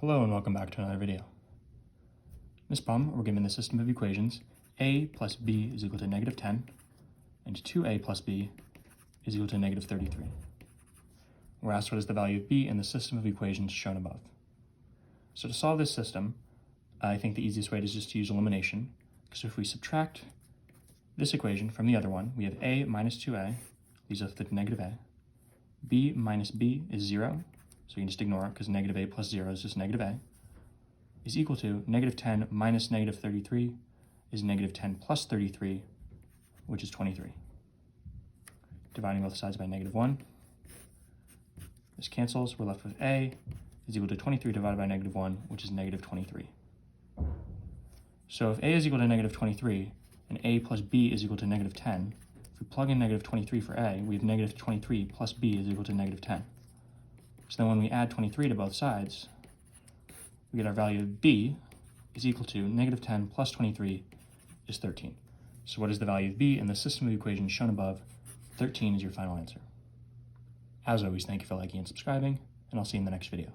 Hello and welcome back to another video. In this problem, we're given the system of equations a plus b is equal to negative 10 and 2a plus b is equal to negative 33. We're asked what is the value of b in the system of equations shown above. So to solve this system, I think the easiest way is just to use elimination, because if we subtract this equation from the other one, we have a minus 2a leaves us with negative a, b minus b is 0, so you can just ignore it because negative a plus 0 is just negative a, is equal to negative 10 minus negative 33 is negative 10 plus 33, which is 23. Dividing both sides by negative 1, this cancels. We're left with a is equal to 23 divided by negative 1, which is negative 23. So if a is equal to negative 23 and a plus b is equal to negative 10, if we plug in negative 23 for a, we have negative 23 plus b is equal to negative 10. So then when we add 23 to both sides, we get our value of b is equal to negative 10 plus 23 is 13. So what is the value of b in the system of equations shown above? 13 is your final answer. As always, thank you for liking and subscribing, and I'll see you in the next video.